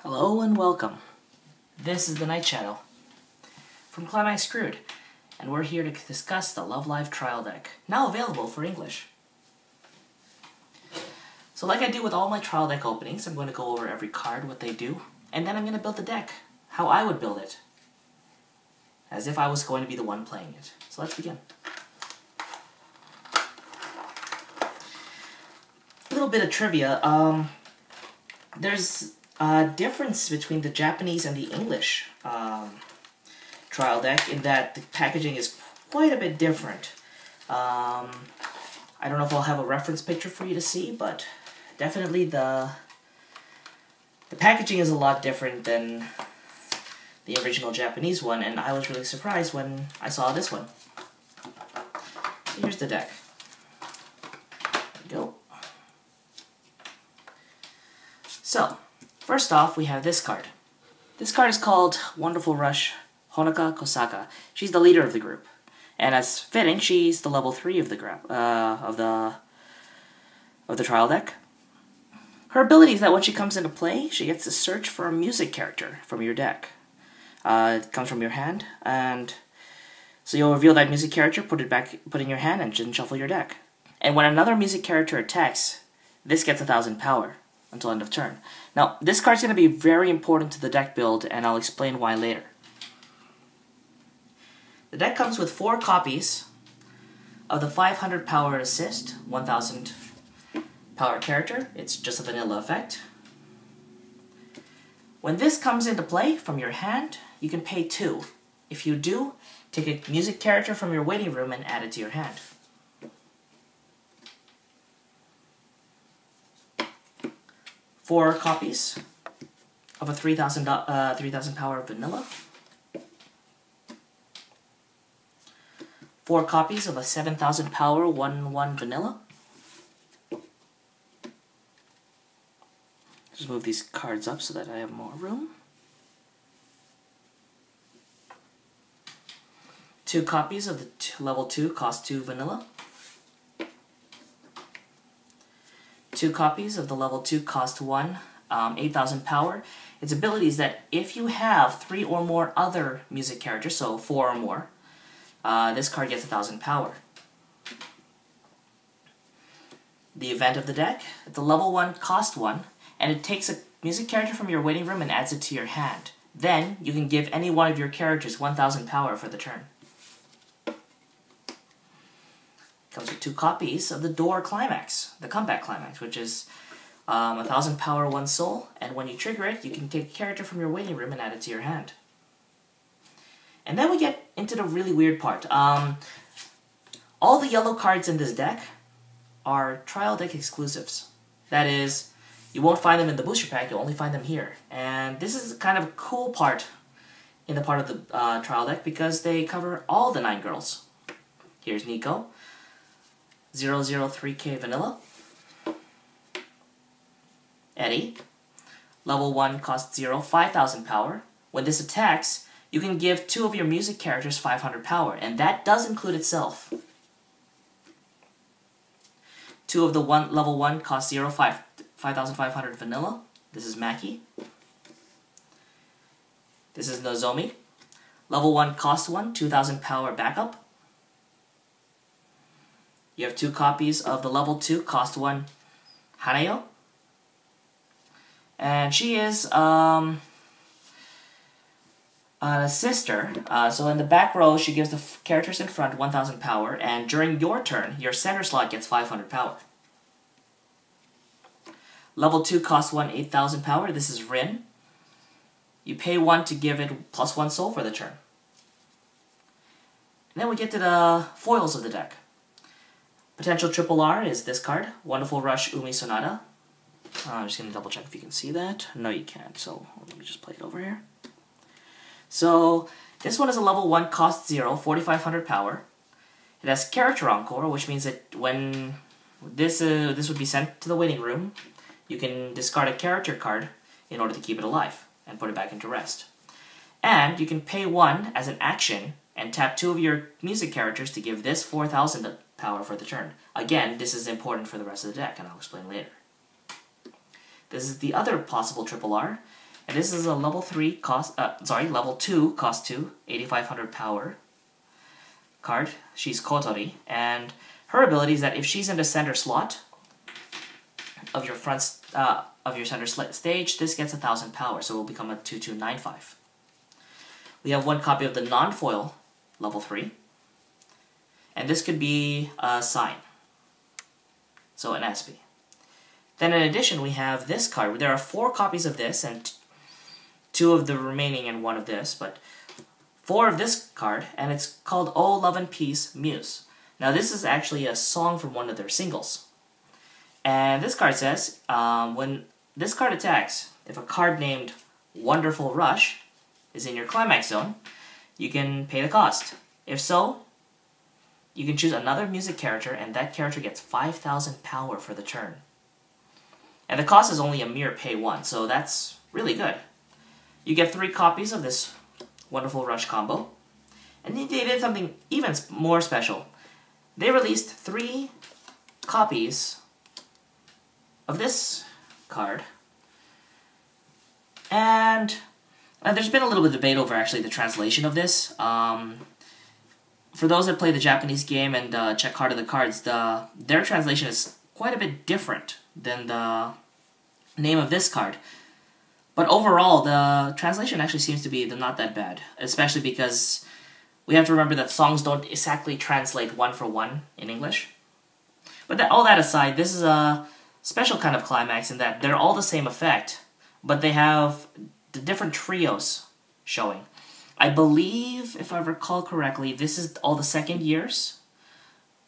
Hello and welcome. This is the Night Shadow from Climax, and we're here to discuss the Love Live trial deck, now available for English. So like I do with all my trial deck openings, I'm going to go over every card, what they do, and then I'm going to build the deck, how I would build it, as if I was going to be the one playing it. So let's begin. A little bit of trivia. There's a difference between the Japanese and the English trial deck in that the packaging is quite a bit different. I don't know if I'll have a reference picture for you to see, but definitely the packaging is a lot different than the original Japanese one, and I was really surprised when I saw this one. Here's the deck. There we go. So, first off, we have this card. This card is called Wonderful Rush Honoka Kousaka. She's the leader of the group, and as fitting, she's the level 3 of the trial deck. Her ability is that when she comes into play, she gets to search for a music character from your deck. It comes from your hand, and so you'll reveal that music character, put in your hand, and then shuffle your deck. And when another music character attacks, this gets 1,000 power until end of turn. Now, this card's going to be very important to the deck build, and I'll explain why later. The deck comes with 4 copies of the 500 power assist, 1,000 power character. It's just a vanilla effect. When this comes into play from your hand, you can pay 2. If you do, take a music character from your waiting room and add it to your hand. Four copies of a 3,000 power vanilla. 4 copies of a 7,000 power 1/1 vanilla. Just move these cards up so that I have more room. 2 copies of the level 2 cost 2 vanilla. 2 copies of the level 2 cost 1, 8,000 power. Its ability is that if you have 3 or more other music characters, so 4 or more, this card gets 1,000 power. The event of the deck, it's a level 1 cost 1, and it takes a music character from your waiting room and adds it to your hand. Then, you can give any one of your characters 1,000 power for the turn. Comes with 2 copies of the door Climax, the comeback Climax, which is 1,000 power 1 soul, and when you trigger it, you can take a character from your waiting room and add it to your hand. And then we get into the really weird part. All the yellow cards in this deck are trial deck exclusives. That is, you won't find them in the booster pack, you'll only find them here. And this is kind of a cool part in the part of the trial deck because they cover all the 9 girls. Here's Nico. 003k vanilla. Eddie. Level 1 costs 0, 5,000 power. When this attacks, you can give 2 of your music characters 500 power, and that does include itself. 2 of the level 1 cost 0, 5,500 vanilla. This is Maki. This is Nozomi. Level 1 cost 1, 2,000 power backup. You have 2 copies of the level 2 cost 1 Hanayo. And she is a sister. So in the back row, she gives the characters in front 1,000 power, and during your turn, your center slot gets 500 power. Level 2 costs 1, 8,000 power. This is Rin. You pay 1 to give it plus 1 soul for the turn. And then we get to the foils of the deck. Potential triple R is this card, Wonderful Rush Sonoda. I'm just going to double check if you can see that. No, you can't, so let me just play it over here. So, this one is a level 1, cost 0, 4,500 power. It has character encore, which means that when this would be sent to the waiting room, you can discard a character card in order to keep it alive and put it back into rest. And you can pay 1 as an action and tap 2 of your music characters to give this 4,000 power for the turn. Again, this is important for the rest of the deck, and I'll explain later. This is the other possible triple R. And this is a level 3 cost, level 2 cost 2, 8500 power card. She's Kotori, and her ability is that if she's in the center slot of your center stage, this gets 1000 power, so it will become a 2295. We have one copy of the non-foil level 3, and this could be a sign, so an SP. Then in addition, we have this card. There are 4 copies of this, and 2 of the remaining and 1 of this, but 4 of this card, and it's called Oh Love and Peace Muse. Now this is actually a song from one of their singles. And this card says, when this card attacks, if a card named Wonderful Rush is in your Climax zone, you can pay the cost. If so, you can choose another music character, and that character gets 5000 power for the turn. And the cost is only a mere pay 1, so that's really good. You get 3 copies of this Wonderful Rush combo. And they did something even more special. They released 3 copies of this card. And there's been a little bit of debate over actually the translation of this. For those that play the Japanese game and check Heart of the Cards, their translation is quite a bit different than the name of this card. But overall, the translation actually seems to be not that bad, especially because we have to remember that songs don't exactly translate one for one in English. But all that aside, this is a special kind of Climax in that they're all the same effect, but they have the different trios showing. I believe, if I recall correctly, this is all the second years,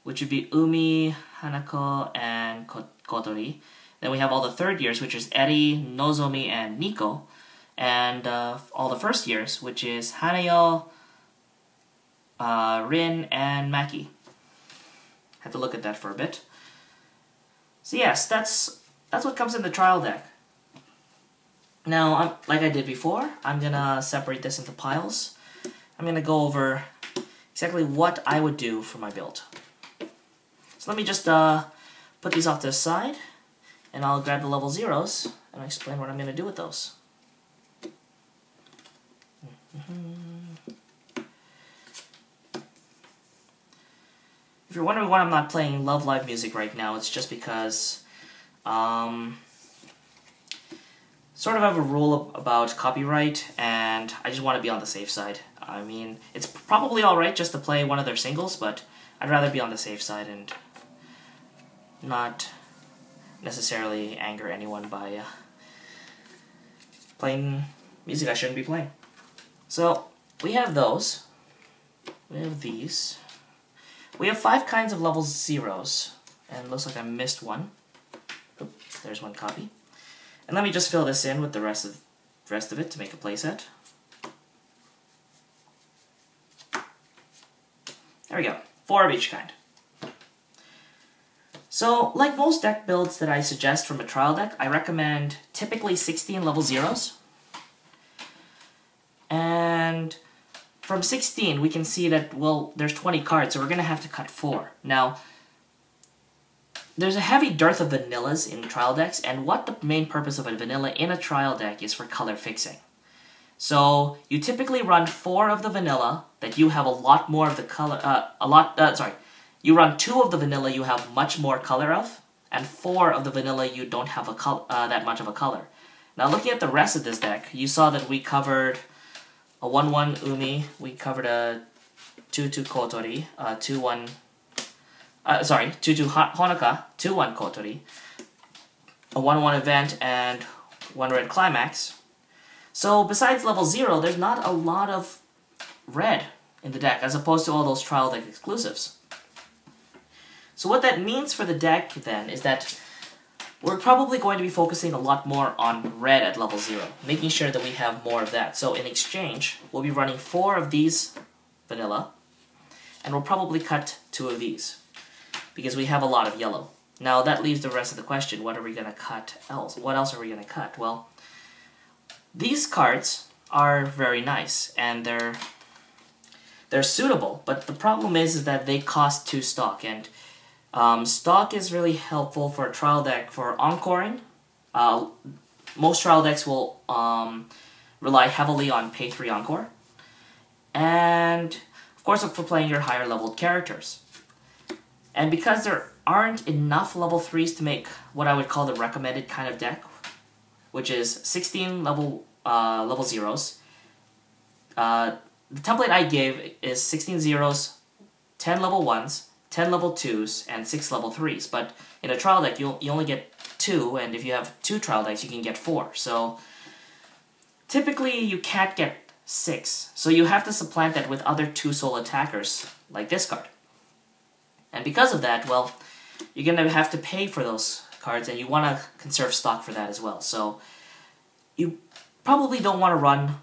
which would be Umi, Hanako, and Kotori. Then we have all the third years, which is Eri, Nozomi, and Nico. And all the first years, which is Hanayo, Rin, and Maki. Had to look at that for a bit. So yes, that's what comes in the trial deck. Now, like I did before, I'm gonna separate this into piles. I'm gonna go over exactly what I would do for my build. So let me just put these off to the side, and I'll grab the level 0s and explain what I'm gonna do with those. If you're wondering why I'm not playing Love Live music right now, it's just because sort of have a rule about copyright, and I just want to be on the safe side. I mean, it's probably alright just to play one of their singles, but I'd rather be on the safe side and not necessarily anger anyone by playing music I shouldn't be playing. So, we have those. We have these. We have 5 kinds of level 0s, and it looks like I missed one. Oop, there's one copy. And let me just fill this in with the rest of it to make a playset. There we go. 4 of each kind. So, like most deck builds that I suggest from a trial deck, I recommend typically 16 level 0s. And from 16, we can see that, well, there's 20 cards, so we're going to have to cut 4. Now, there's a heavy dearth of vanillas in trial decks, and what the main purpose of a vanilla in a trial deck is for color fixing. So, you typically run 4 of the vanilla that you have a lot more of the color, you run 2 of the vanilla you have much more color of, and 4 of the vanilla you don't have that much of a color. Now, looking at the rest of this deck, you saw that we covered a 1-1 Umi, we covered a 2-2 Kotori, 2-2 Honoka, 2-1 Kotori, a 1-1 event, and 1 red Climax. So besides level 0, there's not a lot of red in the deck, as opposed to all those trial deck exclusives. So what that means for the deck, then, is that we're probably going to be focusing a lot more on red at level 0, making sure that we have more of that. So in exchange, we'll be running 4 of these vanilla, and we'll probably cut 2 of these, because we have a lot of yellow. Now that leaves the rest of the question, what are we going to cut else? What else are we going to cut? Well, these cards are very nice, and they're suitable, but the problem is that they cost 2 stock, and stock is really helpful for a trial deck for encoring. most trial decks will rely heavily on Pay 3 Encore. And, of course, for playing your higher leveled characters. And because there aren't enough level 3s to make what I would call the recommended kind of deck, which is 16 level 0s, the template I gave is 16 zeros, 10 level 1s, 10 level 2s, and 6 level 3s. But in a trial deck, you only get 2, and if you have 2 trial decks, you can get 4. So typically, you can't get 6. So you have to supplant that with other 2-soul attackers, like this card. And because of that, well, you're going to have to pay for those cards, and you want to conserve stock for that as well. So you probably don't want to run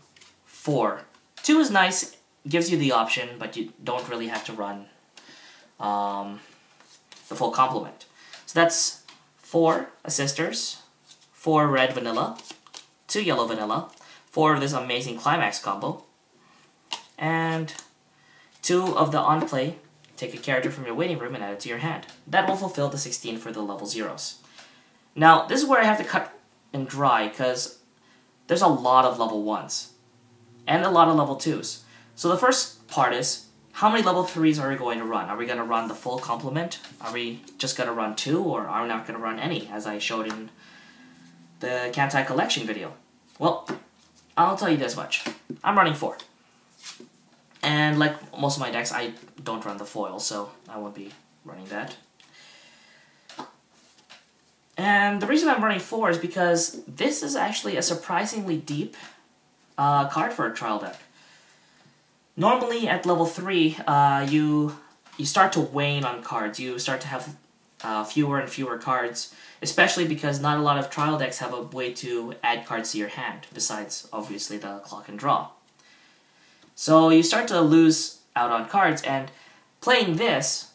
4. 2 is nice, gives you the option, but you don't really have to run the full complement. So that's 4 assisters, 4 red vanilla, 2 yellow vanilla, 4 of this amazing Climax combo, and 2 of the on-play. Take a character from your waiting room and add it to your hand. That will fulfill the 16 for the level 0s. Now, this is where I have to cut and dry, because there's a lot of level 1s. And a lot of level 2s. So the first part is, how many level 3s are we going to run? Are we going to run the full complement? Are we just going to run 2, or are we not going to run any, as I showed in the Kantai Collection video? Well, I'll tell you this much. I'm running 4. And like most of my decks, I don't run the foil, so I won't be running that. And the reason I'm running 4 is because this is actually a surprisingly deep card for a trial deck. Normally at level 3, you start to wane on cards. You start to have fewer and fewer cards, especially because not a lot of trial decks have a way to add cards to your hand, besides, obviously, the clock and draw. So you start to lose out on cards, and playing this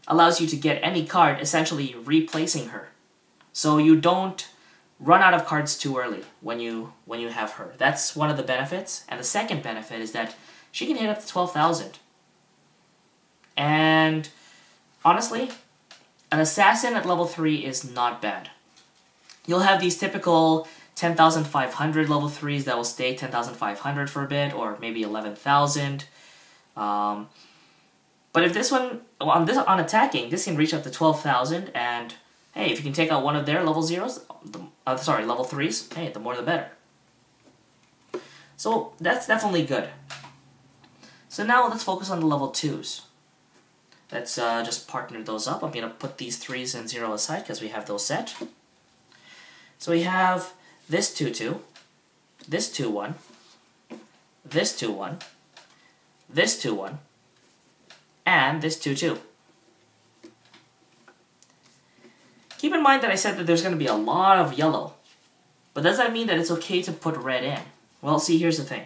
allows you to get any card, essentially replacing her. So you don't run out of cards too early when you have her. That's one of the benefits. And the second benefit is that she can hit up to 12,000. And honestly, an assassin at level 3 is not bad. You'll have these typical 10,500 level 3s that will stay 10,500 for a bit, or maybe 11,000. But if this one, on attacking, this can reach up to 12,000, and hey, if you can take out one of their level 0s, level 3s, hey, the more the better. So that's definitely good. So now let's focus on the level 2s. Let's just partner those up. I'm going to put these 3s and 0 aside because we have those set. So we have this 2-2, this 2-1, this 2-1, this 2-1, and this 2-2. Keep in mind that I said that there's going to be a lot of yellow, but does that mean that it's okay to put red in? Well, see, here's the thing.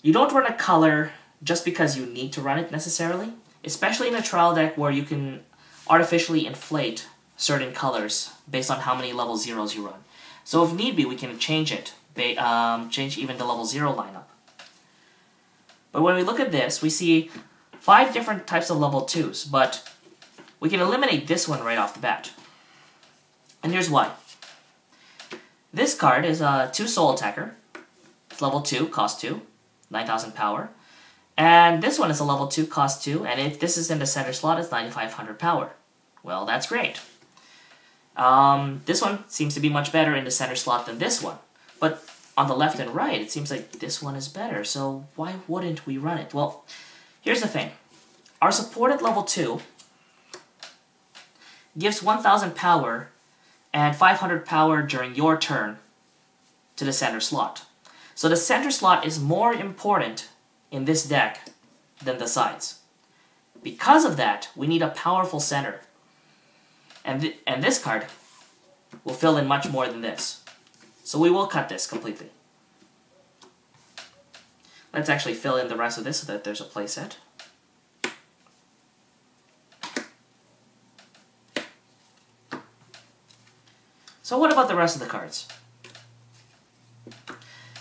You don't run a color just because you need to run it necessarily, especially in a trial deck where you can artificially inflate certain colors based on how many level 0s you run. So if need be, we can change it, change even the level 0 lineup. But when we look at this, we see 5 different types of level 2s, but we can eliminate this one right off the bat. And here's why. This card is a 2-soul attacker. It's level 2, cost 2, 9,000 power. And this one is a level 2, cost 2, and if this is in the center slot, it's 9,500 power. Well, that's great. This one seems to be much better in the center slot than this one. But on the left and right, it seems like this one is better, so why wouldn't we run it? Well, here's the thing. Our support at level 2 gives 1,000 power and 500 power during your turn to the center slot. So the center slot is more important in this deck than the sides. Because of that, we need a powerful center. And this card will fill in much more than this. So we will cut this completely. Let's actually fill in the rest of this so that there's a playset. So what about the rest of the cards?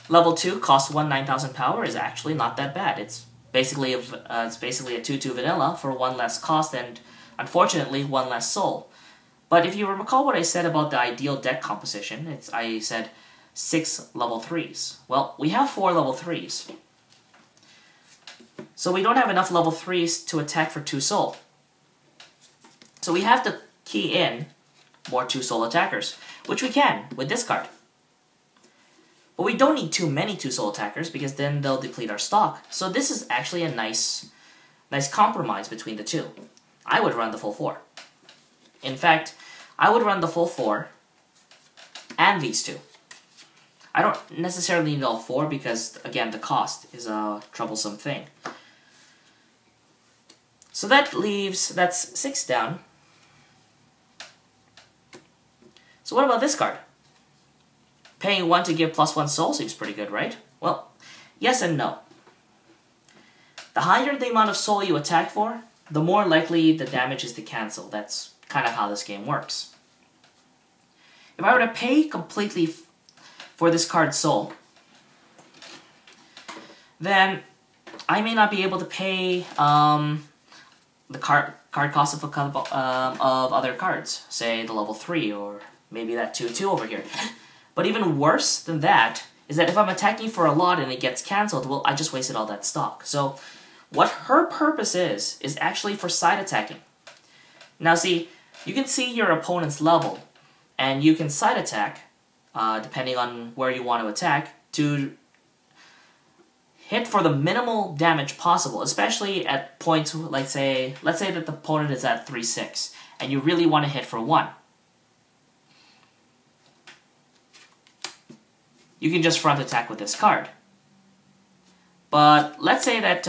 Level 2, cost 1, 9,000 power is actually not that bad. It's basically a 2-2 vanilla for 1 less cost and, unfortunately, 1 less soul. But if you recall what I said about the ideal deck composition, I said 6 level 3s. Well, we have 4 level 3s. So we don't have enough level 3s to attack for 2 soul. So we have to key in more 2 soul attackers, which we can with this card. But we don't need too many 2 soul attackers because then they'll deplete our stock. So this is actually a nice compromise between the two. I would run the full 4. In fact, I would run the full 4 and these two. I don't necessarily need all 4 because, again, the cost is a troublesome thing. So that leaves, that's 6 down. So what about this card? Paying 1 to give +1 soul seems pretty good, right? Well, yes and no. The higher the amount of soul you attack for, the more likely the damage is to cancel. That's kind of how this game works. If I were to pay completely for this card's soul, then I may not be able to pay the card cost of a couple of other cards, say the level 3 or maybe that 2/2 over here. But even worse than that is that if I'm attacking for a lot and it gets cancelled, well, I just wasted all that stock. So what her purpose is actually for side attacking. Now see, you can see your opponent's level, and you can side attack, depending on where you want to attack, to hit for the minimal damage possible, especially at points, let's say that the opponent is at 3/6, and you really want to hit for 1. You can just front attack with this card. But let's say that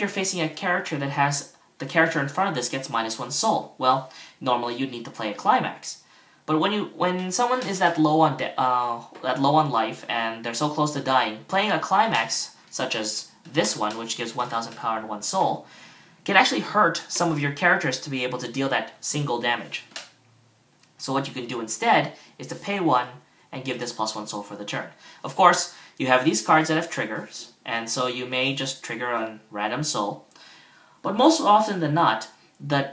you're facing a character that has the character in front of this gets -1 soul. Well, normally you'd need to play a Climax. But when someone is that low on life and they're so close to dying, playing a Climax such as this one, which gives 1,000 power and 1 soul, can actually hurt some of your characters to be able to deal that single damage. So what you can do instead is to pay 1 and give this +1 soul for the turn. Of course, you have these cards that have triggers, and so you may just trigger on random soul. But most often than not, the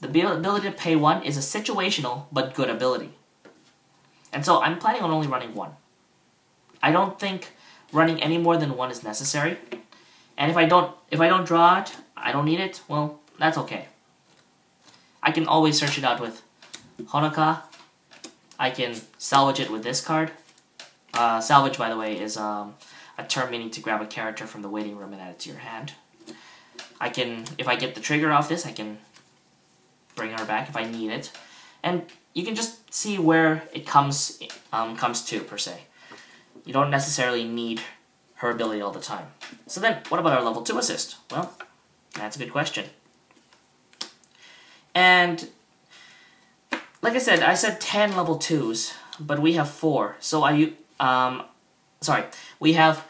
ability to pay 1 is a situational but good ability. And so I'm planning on only running 1. I don't think running any more than 1 is necessary. And if I don't draw it, I don't need it, well, that's okay. I can always search it out with Honoka. I can salvage it with this card. Salvage, by the way, is a term meaning to grab a character from the waiting room and add it to your hand. If I get the trigger off this, I can bring her back if I need it. And you can just see where it comes to, per se. You don't necessarily need her ability all the time. So then, what about our level 2 assist? Well, that's a good question. And like I said 10 level 2s, but we have 4. So we have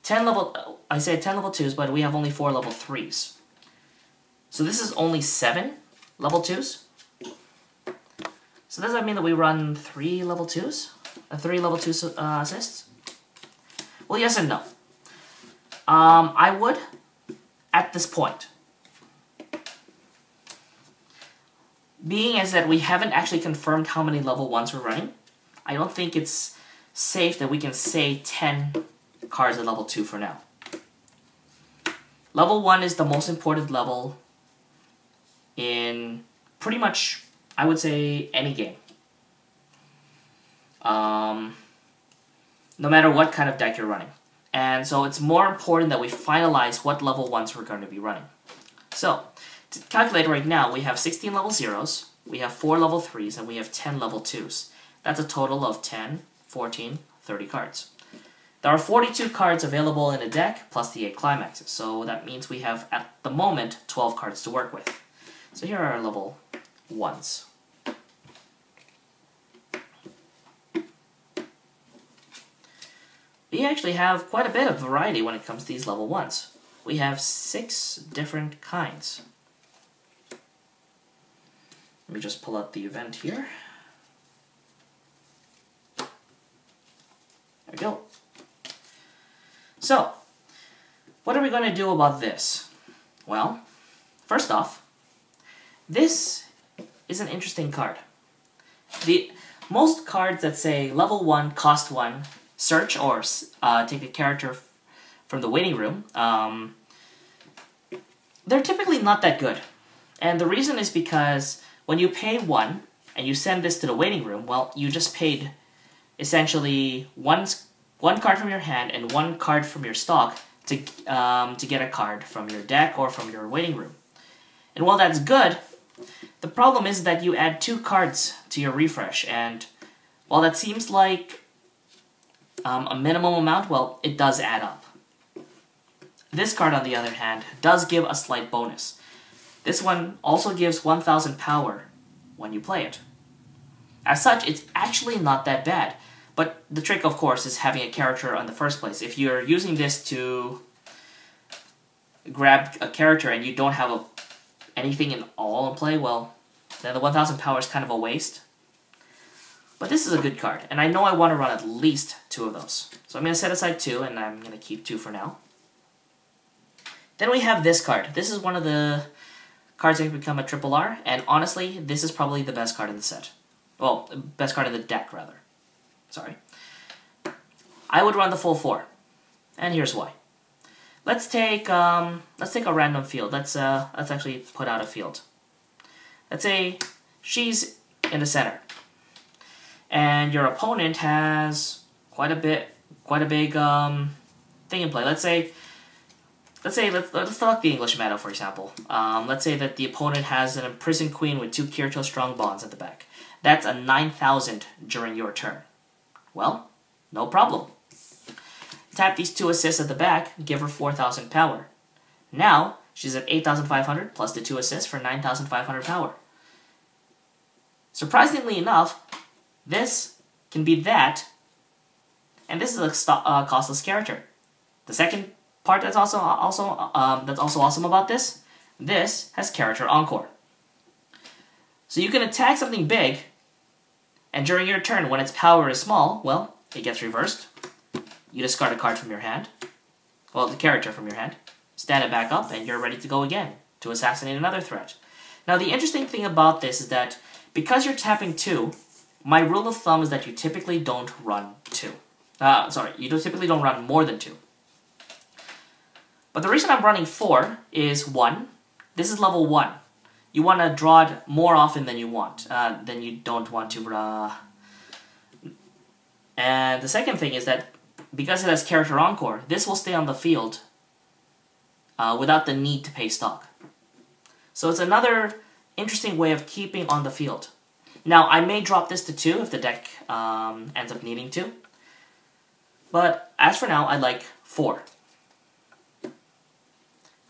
10 level, I said 10 level 2s, but we have only 4 level 3s. So this is only 7 level 2s. So does that mean that we run 3 level 2s? 3 level 2 assists? Well, yes and no. I would, at this point. Being as that we haven't actually confirmed how many level 1s we're running, I don't think it's safe that we can say 10 cards at level 2 for now. Level 1 is the most important level in pretty much, I would say, any game. No matter what kind of deck you're running. And so it's more important that we finalize what level 1s we're going to be running. So, to calculate right now, we have 16 level 0s, we have 4 level 3s, and we have 10 level 2s. That's a total of 10, 14, 30 cards. There are 42 cards available in a deck, plus the 8 climaxes, so that means we have, at the moment, 12 cards to work with. So here are our level 1s. We actually have quite a bit of variety when it comes to these level 1s. We have 6 different kinds. Let me just pull out the event here. There we go. So, what are we going to do about this? Well, first off, this is an interesting card. Most cards that say level 1, cost 1, search or take a character from the waiting room, they're typically not that good. And the reason is because when you pay 1 and you send this to the waiting room, well, you just paid essentially one card from your hand and 1 card from your stock to get a card from your deck or from your waiting room. And while that's good, the problem is that you add 2 cards to your refresh, and while that seems like a minimum amount, well, it does add up. This card, on the other hand, does give a slight bonus. This one also gives 1000 power when you play it. As such, it's actually not that bad. But the trick, of course, is having a character in the first place. If you're using this to grab a character and you don't have anything in all in play, well, then the 1000 power is kind of a waste. But this is a good card, and I know I want to run at least 2 of those. So I'm going to set aside 2, and I'm going to keep 2 for now. Then we have this card. This is one of the cards that can become a triple R, and honestly, this is probably the best card in the set. Well, best card in the deck, rather. Sorry. I would run the full 4, and here's why. Let's take a random field. Let's actually put out a field. Let's say she's in the center, and your opponent has quite a big thing in play. Let's select the English meta, for example. Let's say that the opponent has an imprisoned queen with 2 Kirito strong bonds at the back. That's a 9,000 during your turn. Well, no problem. Tap these 2 assists at the back, give her 4,000 power. Now, she's at 8,500 plus the 2 assists for 9,500 power. Surprisingly enough, this can be that, and this is a costless character. The second part that's also awesome about this has character encore. So you can attack something big, and during your turn, when its power is small, well, it gets reversed. You discard a card from your hand, well, the character from your hand, stand it back up, and you're ready to go again to assassinate another threat. Now, the interesting thing about this is that because you're tapping 2, my rule of thumb is that you typically don't run 2. You typically don't run more than 2. But the reason I'm running 4 is 1. This is level 1. You want to draw it more often than you want, than you don't want to. And the second thing is that because it has character encore, this will stay on the field without the need to pay stock. So it's another interesting way of keeping on the field. Now, I may drop this to 2 if the deck ends up needing to. But as for now, I like 4.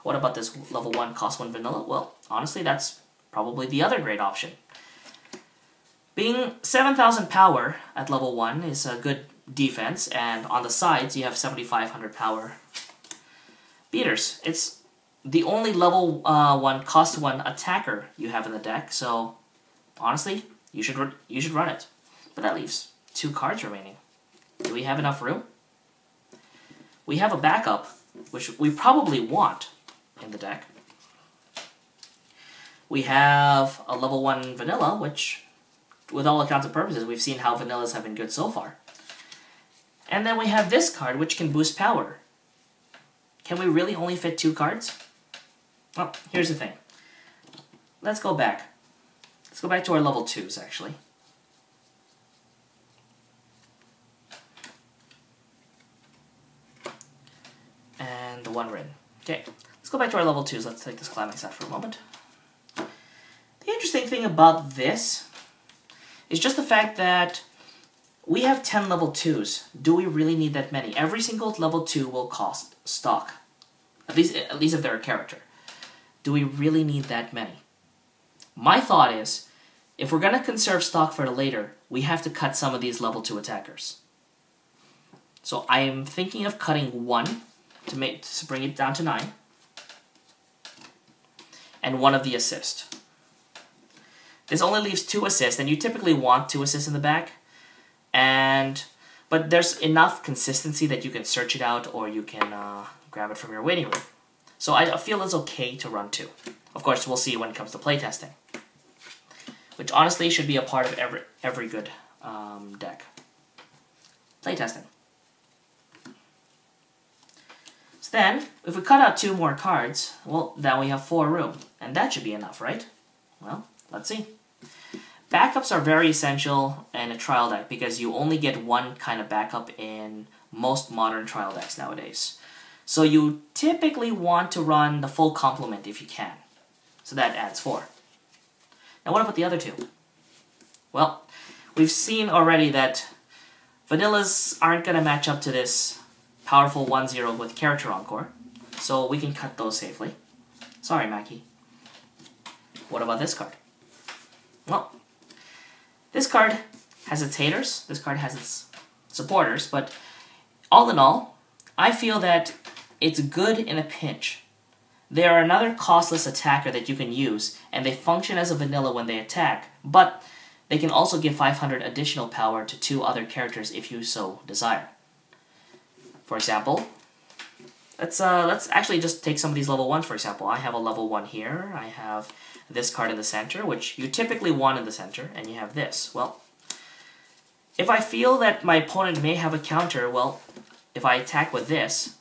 What about this level 1 cost 1 vanilla? Well, honestly, that's probably the other great option. Being 7,000 power at level 1 is a good defense, and on the sides you have 7,500 power beaters. It's the only level 1 cost 1 attacker you have in the deck, so honestly, you should run it. But that leaves 2 cards remaining. Do we have enough room? We have a backup, which we probably want in the deck. We have a level 1 vanilla, which, with all accounts and purposes, we've seen how vanillas have been good so far. And then we have this card, which can boost power. Can we really only fit 2 cards? Well, here's the thing. Let's go back. Let's go back to our level 2s, actually. And the 1 ring. Okay, let's go back to our level 2s. Let's take this Climax out for a moment. The interesting thing about this is just the fact that we have 10 level 2s. Do we really need that many? Every single level 2 will cost stock. At least if they're a character. Do we really need that many? My thought is, if we're going to conserve stock for later, we have to cut some of these level 2 attackers. So I am thinking of cutting 1 to bring it down to 9. And 1 of the assist. This only leaves 2 assists, and you typically want 2 assists in the back. But there's enough consistency that you can search it out, or you can grab it from your waiting room. So I feel it's okay to run 2. Of course, we'll see when it comes to playtesting. which honestly should be a part of every good deck. Playtesting. So then, if we cut out 2 more cards, well, then we have 4 room, and that should be enough, right? Well, let's see. Backups are very essential in a trial deck because you only get one kind of backup in most modern trial decks nowadays. So you typically want to run the full complement if you can. So that adds 4. Now what about the other 2? Well, we've seen already that vanillas aren't going to match up to this powerful 1-0 with Character Encore, so we can cut those safely. Sorry, Maki. What about this card? Well, this card has its haters, this card has its supporters, but all in all, I feel that it's good in a pinch. They are another costless attacker that you can use, and they function as a vanilla when they attack, but they can also give 500 additional power to 2 other characters if you so desire. For example, let's actually just take some of these level 1s for example. I have a level 1 here, I have this card in the center, which you typically want in the center, and you have this. Well, if I feel that my opponent may have a counter, well, if I attack with this,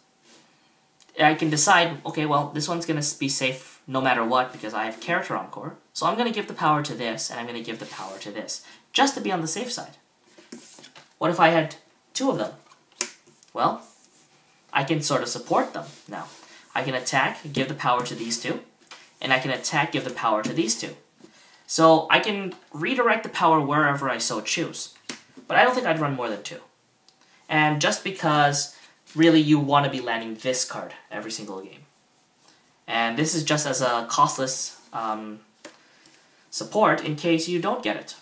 I can decide, okay, well, this one's going to be safe no matter what because I have Character Encore, so I'm going to give the power to this, and I'm going to give the power to this, just to be on the safe side. What if I had 2 of them? Well, I can sort of support them now. I can attack, give the power to these 2, and I can attack, give the power to these 2. So I can redirect the power wherever I so choose. But I don't think I'd run more than 2. And just because, really, you want to be landing this card every single game. And this is just as a costless support in case you don't get it.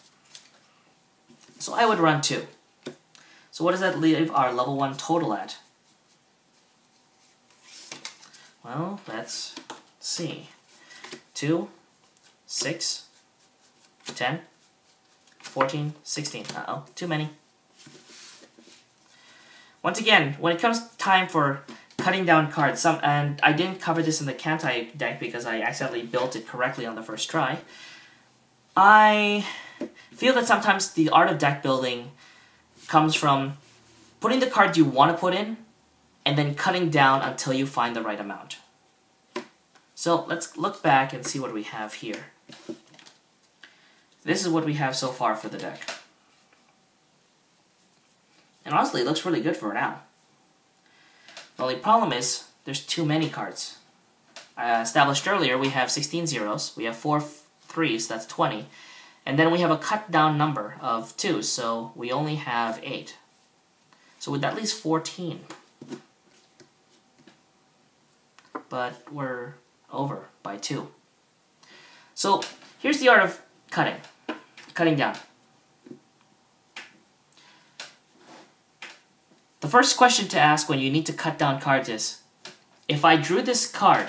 So I would run 2. So what does that leave our level 1 total at? Well, let's see. 2, 6, 10, 14, 16. Uh-oh, too many. Once again, when it comes time for cutting down cards, and I didn't cover this in the Kantai deck because I accidentally built it correctly on the first try, I feel that sometimes the art of deck building comes from putting the cards you want to put in and then cutting down until you find the right amount. So let's look back and see what we have here. This is what we have so far for the deck. And honestly, it looks really good for now. The only problem is, there's too many cards. I established earlier, we have 16 zeros, we have 4 3s, that's 20, and then we have a cut down number of 2s, so we only have 8. So that leaves 14. But we're over by 2. So here's the art of cutting down. The first question to ask when you need to cut down cards is, if I drew this card,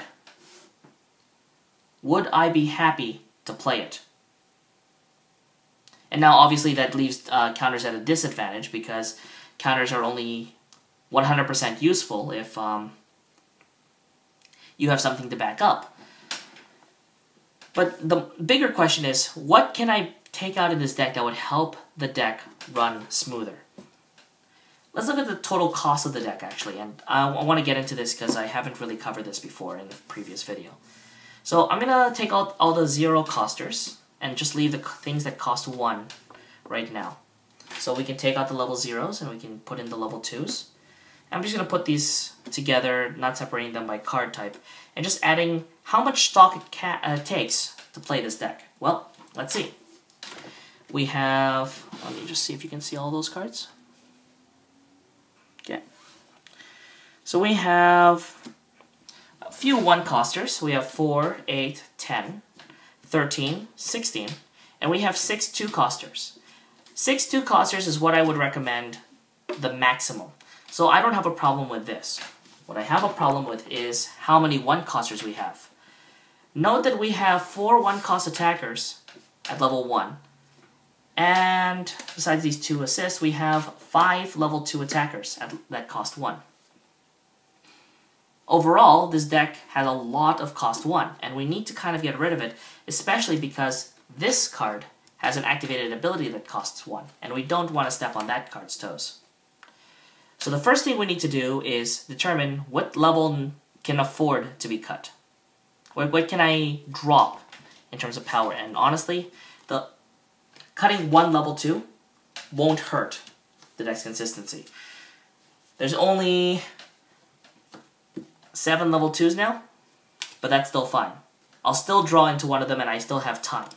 would I be happy to play it? And now obviously that leaves counters at a disadvantage because counters are only 100% useful if you have something to back up. But the bigger question is, what can I take out in this deck that would help the deck run smoother? Let's look at the total cost of the deck, actually, and I want to get into this because I haven't really covered this before in the previous video. So I'm going to take out all the 0 costers and just leave the things that cost 1 right now. So we can take out the level 0s and we can put in the level 2s. I'm just going to put these together, not separating them by card type, and just adding how much stock it takes to play this deck. Well, let's see. We have, let me just see if you can see all those cards. Okay. So we have a few 1-costers. We have 4, 8, 10, 13, 16, and we have 6 2-costers. 6 2-costers is what I would recommend the maximum. So I don't have a problem with this. What I have a problem with is how many 1-costers we have. Note that we have 4 1-cost attackers at level 1. And besides these 2 assists, we have 5 level 2 attackers that cost 1. Overall, this deck has a lot of cost 1, and we need to kind of get rid of it, especially because this card has an activated ability that costs 1, and we don't want to step on that card's toes. So the first thing we need to do is determine what level can afford to be cut. What can I drop in terms of power? And honestly, cutting one level 2 won't hurt the deck's consistency. There's only 7 level 2s now, but that's still fine. I'll still draw into one of them and I still have time.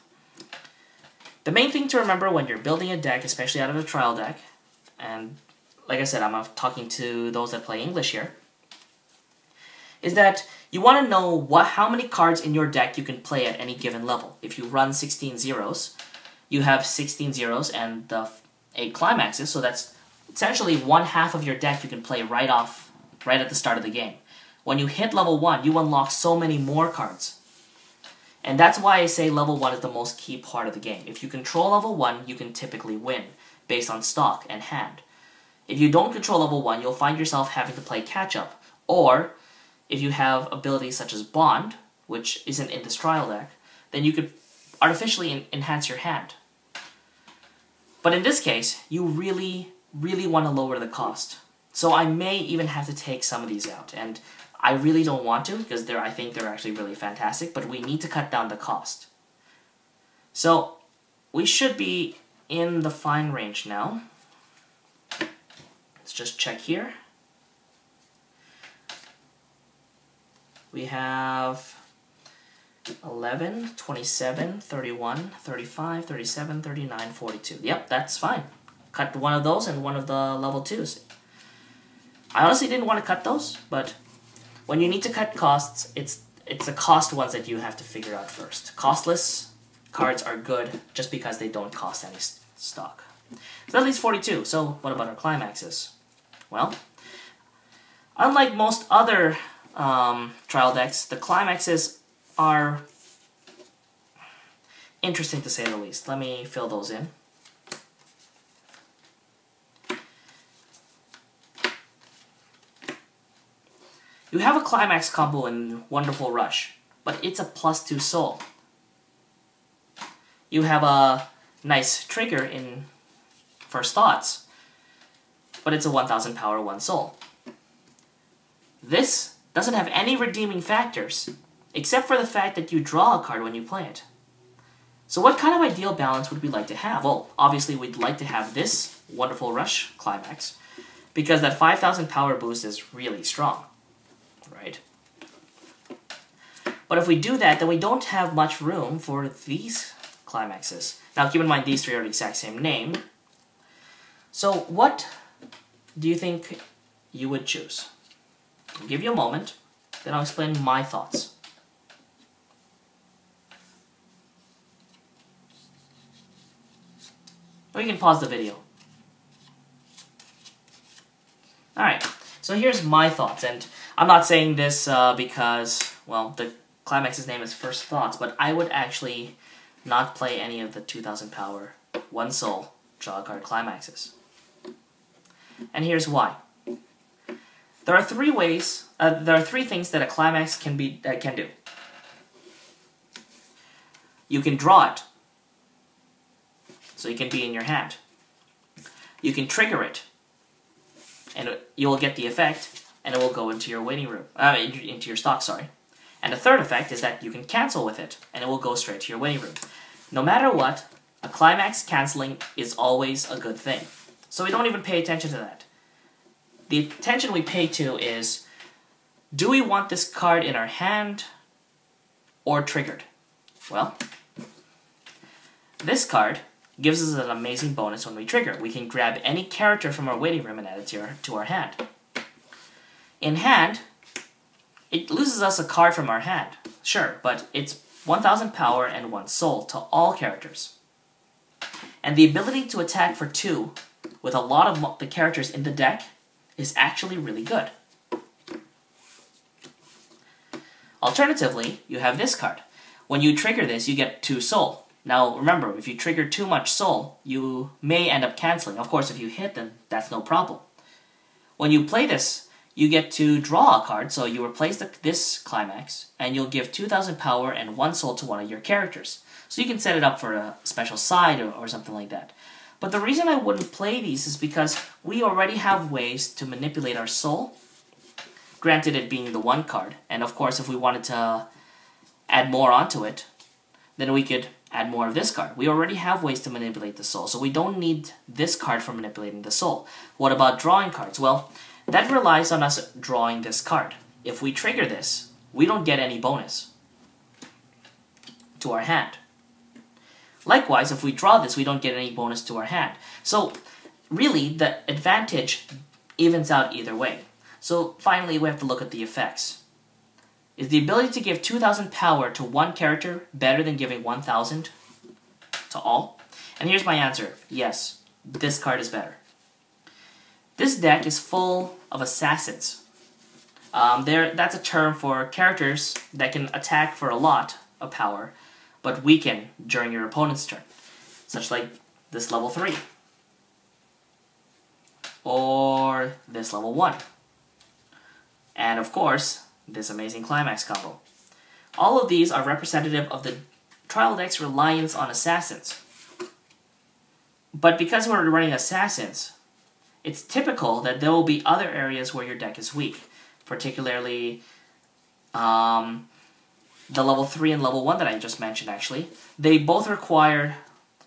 The main thing to remember when you're building a deck, especially out of a trial deck, and like I said, I'm talking to those that play English here, is that you want to know how many cards in your deck you can play at any given level. If you run 16 zeros, you have 16 zeros and the 8 climaxes, so that's essentially 1/2 of your deck you can play right at the start of the game. When you hit level 1, you unlock so many more cards. And that's why I say level 1 is the most key part of the game. If you control level 1, you can typically win, based on stock and hand. If you don't control level 1, you'll find yourself having to play catch-up. Or, if you have abilities such as Bond, which isn't in this trial deck, then you could artificially enhance your hand. But in this case, you really, really want to lower the cost. So I may even have to take some of these out, and I really don't want to, because I think they're actually really fantastic, but we need to cut down the cost. So, we should be in the fine range now. Let's just check here. We have 11, 27, 31, 35, 37, 39, 42. Yep, that's fine. Cut one of those and one of the level 2s. I honestly didn't want to cut those, but when you need to cut costs, it's the cost ones that you have to figure out first. Costless cards are good just because they don't cost any stock. So that leaves 42. So what about our climaxes? Well, unlike most other trial decks, the climaxes are interesting to say the least. Let me fill those in. You have a climax combo in Wonderful Rush, but it's a +2 soul. You have a nice trigger in First Thoughts, but it's a 1000 power 1 soul. This doesn't have any redeeming factors, except for the fact that you draw a card when you play it. So what kind of ideal balance would we like to have? Well, obviously we'd like to have this Wonderful Rush climax, because that 5000 power boost is really strong. Right? But if we do that, then we don't have much room for these climaxes. Now keep in mind these three are the exact same name. So what do you think you would choose? I'll give you a moment, then I'll explain my thoughts. Or you can pause the video. Alright, so here's my thoughts, and I'm not saying this because, well, the climax's name is First Thoughts, but I would actually not play any of the 2000 power, 1 soul, draw a card climaxes. And here's why. There are 3 ways, there are 3 things that a climax can do. You can draw it, so it can be in your hand. You can trigger it, and you'll get the effect, and it will go into your waiting room, into your stock, sorry. And the third effect is that you can cancel with it, and it will go straight to your waiting room. No matter what, a climax canceling is always a good thing. So we don't even pay attention to that. The attention we pay to is, do we want this card in our hand or triggered? Well, this card gives us an amazing bonus when we trigger. We can grab any character from our waiting room and add it to our hand. In hand, it loses us a card from our hand, sure, but it's 1000 power and 1 soul to all characters. And the ability to attack for 2 with a lot of the characters in the deck is actually really good. Alternatively, you have this card. When you trigger this, you get 2 soul. Now, remember, if you trigger too much soul, you may end up canceling. Of course, if you hit, then that's no problem. When you play this, you get to draw a card, so you replace this climax, and you'll give 2000 power and 1 soul to one of your characters. So you can set it up for a special side or something like that. But the reason I wouldn't play these is because we already have ways to manipulate our soul. Granted, it being the one card. And of course, if we wanted to add more onto it, then we could add more of this card. We already have ways to manipulate the soul, so we don't need this card for manipulating the soul. What about drawing cards? Well, that relies on us drawing this card. If we trigger this, we don't get any bonus to our hand. Likewise, if we draw this, we don't get any bonus to our hand. So, really, the advantage evens out either way. So, finally, we have to look at the effects. Is the ability to give 2,000 power to one character better than giving 1,000 to all? And here's my answer. Yes, this card is better. This deck is full of assassins. That's a term for characters that can attack for a lot of power, but weaken during your opponent's turn. Such like this level 3. Or this level 1. And of course, this amazing Climax combo. All of these are representative of the trial deck's reliance on assassins. But because we're running assassins, it's typical that there will be other areas where your deck is weak. Particularly, the level 3 and level 1 that I just mentioned, actually. They both require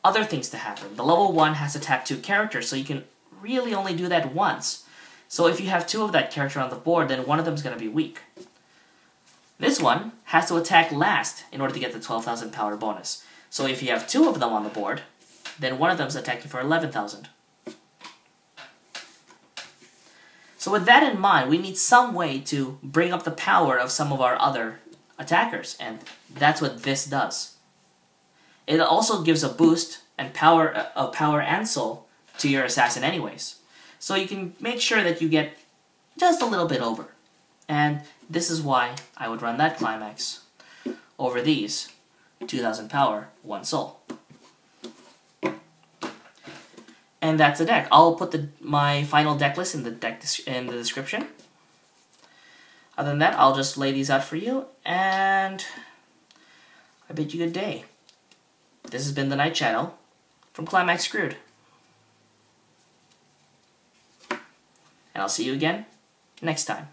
other things to happen. The level 1 has to tap 2 characters, so you can really only do that once. So if you have 2 of that character on the board, then one of them is going to be weak. This one has to attack last in order to get the 12,000 power bonus. So if you have 2 of them on the board, then one of them is attacking for 11,000. So with that in mind, we need some way to bring up the power of some of our other attackers, and that's what this does. It also gives a boost and power and soul to your assassin anyways. So you can make sure that you get just a little bit over. And this is why I would run that Climax over these 2,000 power, 1 soul. And that's the deck. I'll put my final deck list in the description. Other than that, I'll just lay these out for you, and I bid you good day. This has been the Night Channel from Climax Screwed. And I'll see you again next time.